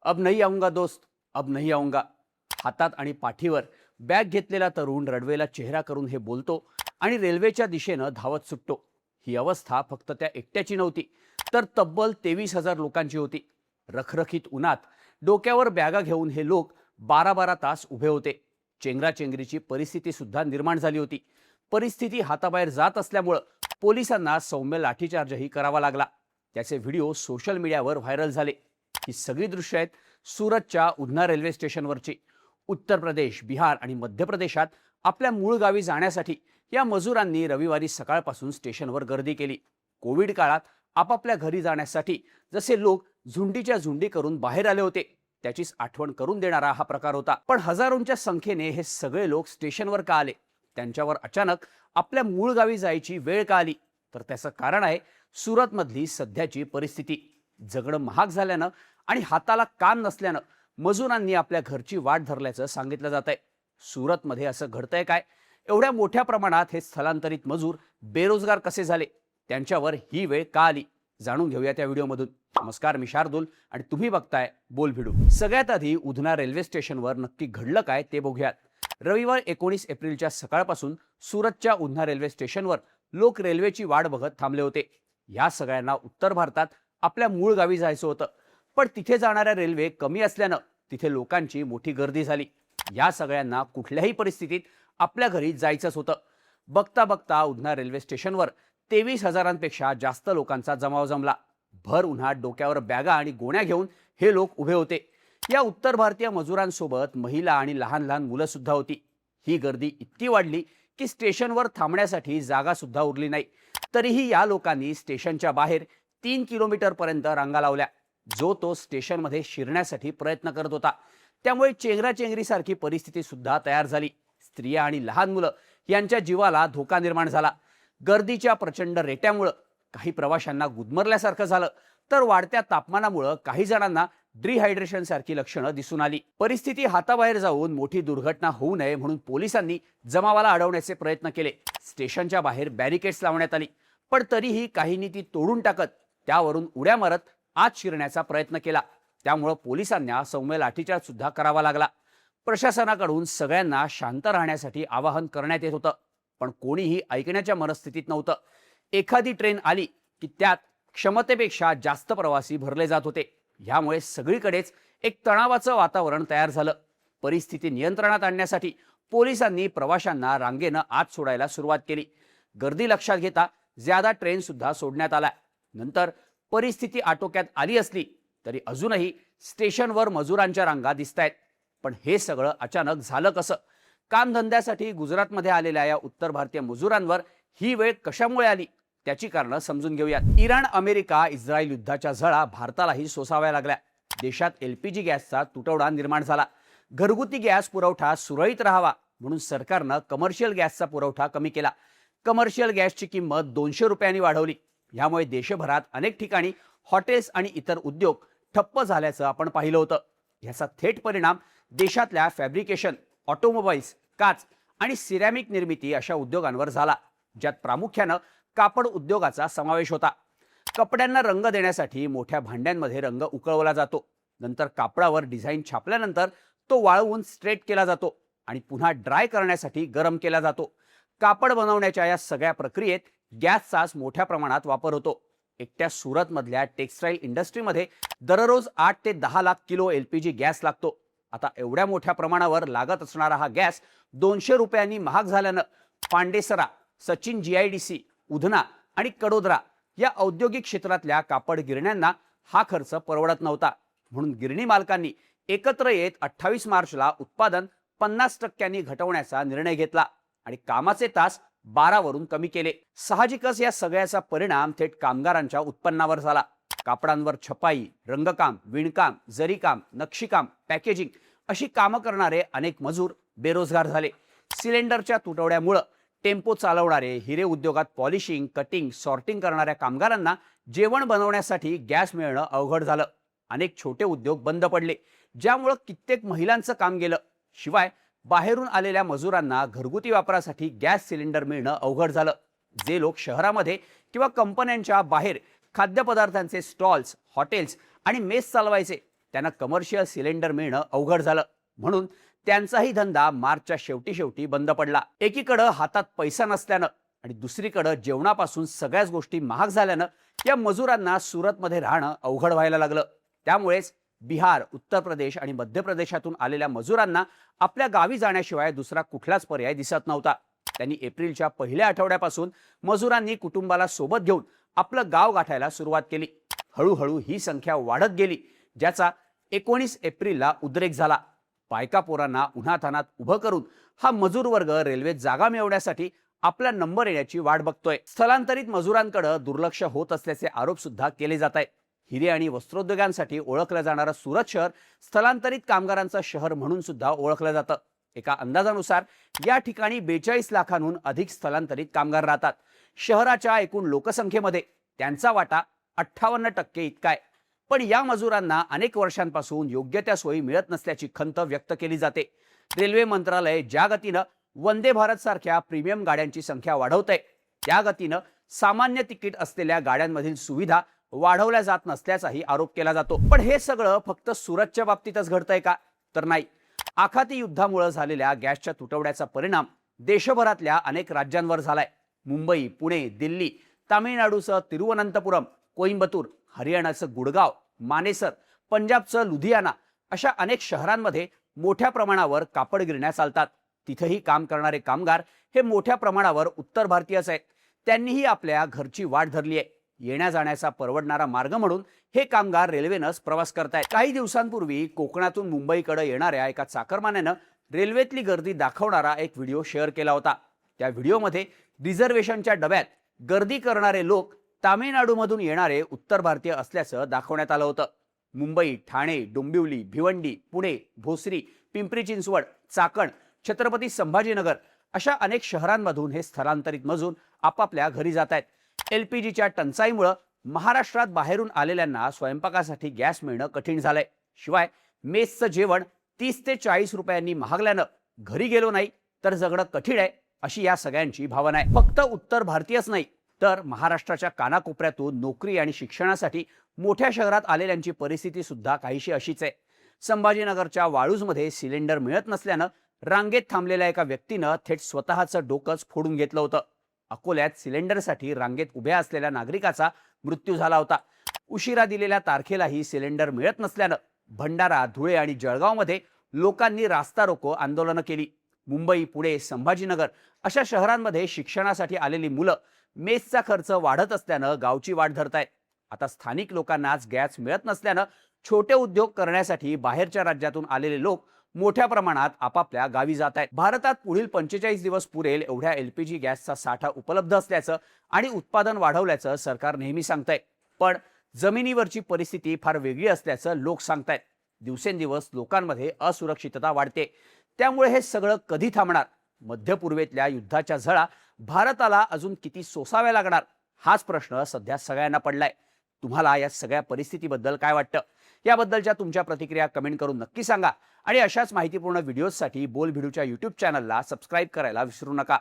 अब नहीं आऊंगा दोस्त, अब नहीं आऊंगा. हातात आणि पाठीवर बॅग घेतलेला तरुण रडवेला चेहरा करून हे बोलतो आणि रेल्वेच्या दिशेनं धावत सुटतो. ही अवस्था फक्त त्या एकट्याची नव्हती, तर तब्बल 23,000 लोकांची होती. रखरखीत उन्हात डोक्यावर बॅगा घेऊन हे लोक 12-12 तास उभे होते. चेंगराचेंगरीची परिस्थिती सुद्धा निर्माण झाली होती. परिस्थिती हाताबाहेर जात असल्यामुळं पोलिसांना सौम्य लाठीचार्जही करावा लागला. त्याचे व्हिडिओ सोशल मीडियावर व्हायरल झाले. ही सगळी दृश्य आहेत सुरतच्या उधना रेल्वे स्टेशनवरची. उत्तर प्रदेश, बिहार आणि मध्य प्रदेशात आपल्या मूळ गावी जाण्यासाठी या मजुरांनी रविवारी सकाळपासून स्टेशनवर गर्दी केली. कोविड काळात आपापल्या घरी जाण्यासाठी जसे लोक झुंडीच्या झुंडी करून बाहेर आले होते, त्याचीच आठवण करून देणारा हा प्रकार होता. पण हजारोंच्या संख्येने हे सगळे लोक स्टेशनवर का आले? त्यांच्यावर अचानक आपल्या मूळ गावी जायची वेळ का आली? तर त्याचं कारण आहे सुरतमधली सध्याची परिस्थिती. जगणं महाग झाल्यानं आणि हाताला काम नसल्यानं मजुरांनी आपल्या घरची वाट धरल्याचं सांगितलं जात आहे. सुरतमध्ये असं घडतंय काय? एवढ्या मोठ्या प्रमाणात हे स्थलांतरित मजूर बेरोजगार कसे झाले? त्यांच्यावर ही वेळ का आली? जाणून घेऊया त्या व्हिडिओमधून. नमस्कार, मी शार्दूल आणि तुम्ही बघताय बोलभिडू. सगळ्यात आधी उधना रेल्वे स्टेशनवर नक्की घडलं काय ते बघूयात. रविवार 19 एप्रिलच्या सकाळपासून सुरतच्या उधना रेल्वे स्टेशनवर लोक रेल्वेची वाट बघत थांबले होते. या सगळ्यांना उत्तर भारतात आपल्या मूळ गावी जायचं होतं, पण तिथे जाणाऱ्या रेल्वे कमी असल्यानं तिथे लोकांची मोठी गर्दी झाली. या सगळ्यांना कुठल्याही परिस्थितीत आपल्या घरी जायचंच होतं. बघता बघता उधना रेल्वे स्टेशनवर 23,000पेक्षा जास्त लोकांचा जमाव जमला. भर उन्हात डोक्यावर बॅगा आणि गोण्या घेऊन हे लोक उभे होते. या उत्तर भारतीय मजुरांसोबत महिला आणि लहान लहान मुलं सुद्धा होती. ही गर्दी इतकी वाढली की स्टेशनवर थांबण्यासाठी जागा सुद्धा उरली नाही. तरीही या लोकांनी स्टेशनच्या बाहेर 3 किलोमीटरपर्यंत रांगा लावल्या. जो तो स्टेशनमध्ये शिरण्यासाठी प्रयत्न करत होता. त्यामुळे चेंगराचेंगरीसारखी परिस्थिती सुद्धा तयार झाली. स्त्रिया आणि लहान मुलं यांच्या जीवाला धोका निर्माण झाला. गर्दीच्या प्रचंड रेट्यामुळं काही प्रवाशांना गुदमरल्यासारखं झालं, तर वाढत्या तापमानामुळं काही जणांना डिहायड्रेशन सारखी लक्षणं दिसून आली. परिस्थिती हाताबाहेर जाऊन मोठी दुर्घटना होऊ नये म्हणून पोलिसांनी जमावाला अडवण्याचे प्रयत्न केले. स्टेशनच्या बाहेर बॅरिकेड्स लावण्यात आली, पण तरीही काहींनी ती तोडून टाकत त्यावरून उड्या मारत आत शिरण्याचा प्रयत्न केला. त्यामुळे पोलिसांना सौम्य लाठीचार्ज सुद्धा करावा लागला. प्रशासनाकडून सगळ्यांना शांत राहण्यासाठी आवाहन करण्यात येत होतं, पण कोणीही ऐकण्याच्या मनस्थितीत नव्हतं. एखादी ट्रेन आली की त्यात क्षमतेपेक्षा जास्त प्रवासी भरले जात होते. यामुळे सगळीकडेच एक तणावाचं वातावरण तयार झालं. परिस्थिती नियंत्रणात आणण्यासाठी पोलिसांनी प्रवाशांना रांगेनं आत सोडायला सुरुवात केली. गर्दी लक्षात घेता ज्यादा ट्रेन सुद्धा सोडण्यात आल्या. नंतर परिस्थिती आटोक्यात आली असली तरी अजूनही स्टेशनवर मजुरांच्या रांगा दिसतायत. पण हे सगळं अचानक झालं कसं? कामधंद्यासाठी गुजरातमध्ये आलेल्या या उत्तर भारतीय मजुरांवर ही वेळ कशामुळे आली? त्याची कारणं समजून घेऊयात. इराण, अमेरिका, इस्रायल युद्धाच्या झळा भारतालाही सोसाव्या लागल्या. देशात LPG गॅसचा तुटवडा निर्माण झाला. घरगुती गॅस पुरवठा सुरळीत राहावा म्हणून सरकारनं कमर्शियल गॅसचा पुरवठा कमी केला. कमर्शियल गॅसची किंमत 200 रुपयांनी वाढवली. यामुळे देशभरात अनेक ठिकाणी हॉटेल्स आणि इतर उद्योग ठप्प झाल्याचं आपण पाहिलं होतं. याचा थेट परिणाम देशातल्या फॅब्रिकेशन, ऑटोमोबाईल्स, काच आणि सिरॅमिक निर्मिती अशा उद्योगांवर झाला, ज्यात प्रामुख्यानं कापड उद्योगाचा समावेश होता. कपड्यांना रंग देण्यासाठी मोठ्या भांड्यांमध्ये रंग उकळवला जातो. नंतर कापडावर डिझाईन छापल्यानंतर तो वाळवून स्ट्रेट केला जातो आणि पुन्हा ड्राय करण्यासाठी गरम केला जातो. कापड बनवण्याच्या या सगळ्या प्रक्रियेत गॅसचाच मोठ्या प्रमाणात वापर होतो. एकट्या सुरतमधल्या टेक्सटाईल इंडस्ट्रीमध्ये दररोज 8 ते 10 लाख किलो LPG गॅस लागतो. आता एवढ्या मोठ्या प्रमाणावर लागत असणारा हा गॅस 200 रुपयांनी महाग झाल्यानं पांडेसरा, सचिन GIDC, उधना आणि कडोद्रा या औद्योगिक क्षेत्रातल्या कापड गिरण्यांना हा खर्च परवडत नव्हता. म्हणून गिरणी मालकांनी एकत्र येत 28 मार्चला उत्पादन 50% घटवण्याचा निर्णय घेतला आणि कामाचे तास 12 वरून कमी केले. साहजिकच या सगळ्याचा परिणाम थेट कामगारांच्या उत्पन्नावर झाला. कापडांवर छपाई, रंगकाम, विणकाम, जरीकाम, नक्षीकाम, पॅकेजिंग अशी कामं करणारे अनेक मजूर बेरोजगार झाले. सिलेंडरच्या तुटवड्यामुळे टेम्पो चालवणारे, हिरे उद्योगात पॉलिशिंग, कटिंग, सॉर्टिंग करणाऱ्या कामगारांना जेवण बनवण्यासाठी गॅस मिळणं अवघड झालं. अनेक छोटे उद्योग बंद पडले, ज्यामुळे कित्येक महिलांचं काम गेलं. शिवाय बाहेरून आलेल्या मजुरांना घरगुती वापरासाठी गॅस सिलेंडर मिळणं अवघड झालं. जे लोक शहरामध्ये किंवा कंपन्यांच्या बाहेर खाद्यपदार्थांचे स्टॉल्स, हॉटेल्स आणि मेस चालवायचे, त्यांना कमर्शियल सिलेंडर मिळणं अवघड झालं. म्हणून त्यांचाही धंदा मार्चच्या शेवटी बंद पडला. एकीकडे हातात पैसा नसल्यानं आणि दुसरीकडे जेवणापासून सगळ्याच गोष्टी महाग झाल्यानं या मजुरांना सुरतमध्ये राहणं अवघड व्हायला लागलं. त्यामुळेच बिहार, उत्तर प्रदेश आणि मध्य प्रदेशातून आलेल्या मजुरांना आपल्या गावी जाण्याशिवाय दुसरा कुठलाच पर्याय दिसत नव्हता. त्यांनी एप्रिलच्या पहिल्या आठवड्यापासून मजुरांनी कुटुंबाला सोबत घेऊन आपलं गाव गाठायला सुरुवात केली. हळूहळू ही संख्या वाढत गेली, ज्याचा 19 एप्रिलला उद्रेक झाला. बायका पोरांना उन्हातान्हात उभं करून हा मजूर वर्ग रेल्वेत जागा मिळवण्यासाठी आपला नंबर येण्याची वाट बघतोय. स्थलांतरित मजुरांकडे दुर्लक्ष होत असल्याचे आरोप सुद्धा केले जात आहेत. हिरे आणि वस्त्रोद्योगांसाठी ओळखलं जाणारं सुरत शहर स्थलांतरित कामगारांचं शहर म्हणून सुद्धा ओळखलं जातं. एका अंदाजानुसार या ठिकाणी 42 लाखांहून अधिक स्थलांतरित कामगार राहतात. शहराच्या एकूण लोकसंख्येमध्ये त्यांचा वाटा 58% इतका आहे. पण या मजुरांना अनेक वर्षांपासून योग्य त्या सोयी मिळत नसल्याची खंत व्यक्त केली जाते. रेल्वे मंत्रालय ज्या गतीनं वंदे भारत सारख्या प्रीमियम गाड्यांची संख्या वाढवतंय, त्या गतीनं सामान्य तिकीट असलेल्या गाड्यांमधील सुविधा वाढवल्या जात नसल्याचाही आरोप केला जातो. पण हे सगळं फक्त सुरतच्या बाबतीतच घडतंय का? तर नाही. आखाती युद्धामुळे झालेल्या गॅसच्या तुटवड्याचा परिणाम देशभरातल्या अनेक राज्यांवर झालाय. मुंबई, पुणे, दिल्ली, तामिळनाडूचं तिरुवनंतपुरम, कोइंबतूर, हरियाणाचं गुडगाव, मानेसर, पंजाबचं लुधियाना अशा अनेक शहरांमध्ये मोठ्या प्रमाणावर कापड गिरण्या चालतात. तिथेही काम करणारे कामगार हे मोठ्या प्रमाणावर उत्तर भारतीयच आहेत. त्यांनीही आपल्या घरची वाट धरली आहे. येण्या जाण्याचा परवडणारा मार्ग म्हणून हे कामगार रेल्वेनंच प्रवास करतायत. काही दिवसांपूर्वी कोकणातून मुंबईकडे येणाऱ्या एका चाकरमान्यानं रेल्वेतली गर्दी दाखवणारा एक व्हिडिओ शेअर केला होता. त्या व्हिडिओमध्ये रिझर्वेशनच्या डब्यात गर्दी करणारे लोक तामिळनाडूमधून येणारे उत्तर भारतीय असल्याचं दाखवण्यात आलं होतं. मुंबई, ठाणे, डोंबिवली, भिवंडी, पुणे, भोसरी, पिंपरी चिंचवड, चाकण, छत्रपती संभाजीनगर अशा अनेक शहरांमधून हे स्थलांतरित मजूर आपापल्या घरी जात आहेत. LPGच्या टंचाईमुळे महाराष्ट्रात बाहेरून आलेल्यांना स्वयंपाकासाठी गॅस मिळणं कठीण झालंय. शिवाय मेसचं जेवण 30 ते 40 रुपयांनी महागल्यानं घरी गेलो नाही तर जगणं कठीण आहे, अशी या सगळ्यांची भावना आहे. फक्त उत्तर भारतीयच नाही तर महाराष्ट्राच्या कानाकोपऱ्यातून नोकरी आणि शिक्षणासाठी मोठ्या शहरात आलेल्यांची परिस्थिती सुद्धा काहीशी अशीच आहे. संभाजीनगरच्या वाळूजमध्ये सिलेंडर मिळत नसल्यानं रांगेत थांबलेल्या एका व्यक्तीनं थेट स्वतःचं डोकंच फोडून घेतलं होतं. अकोल्यात सिलेंडरसाठी रांगेत उभ्या असलेल्या नागरिकाचा मृत्यू झाला होता. उशिरा दिलेल्या तारखेलाही सिलेंडर मिळत नसल्यानं भंडारा, धुळे आणि जळगावमध्ये लोकांनी रास्ता रोको आंदोलनं केली. मुंबई, पुणे, संभाजीनगर अशा शहरांमध्ये शिक्षणासाठी आलेली मुलं मेसचा खर्च वाढत असल्यानं गावची वाट धरतायत. आता स्थानिक लोकांनाच गॅस मिळत नसल्यानं छोटे उद्योग करण्यासाठी बाहेरच्या राज्यातून आलेले लोक मोठ्या प्रमाणात आपापल्या गावी जात आहेत. भारतात पुढील 45 दिवस पुरेल एवढ्या LPG गॅसचा साठा उपलब्ध असल्याचं आणि उत्पादन वाढवल्याचं सरकार नेहमी सांगतंय. पण जमिनीवरची परिस्थिती फार वेगळी असल्याचं लोक सांगतायत. दिवसेंदिवस लोकांमध्ये असुरक्षितता वाढते. त्यामुळे हे सगळं कधी थांबणार? मध्य पूर्वेतल्या युद्धाच्या झळा भारताला अजून किती सोसाव्या लागणार? हाच प्रश्न सध्या सगळ्यांना पडलाय. तुम्हाला या सगळ्या परिस्थितीबद्दल काय वाटतं? याबद्दलच्या तुमच्या प्रतिक्रिया कमेंट करून नक्की सांगा आणि अशाच माहितीपूर्ण व्हिडिओजसाठी बोलभिडूच्या YouTube चॅनलला सबस्क्राईब करायला विसरू नका.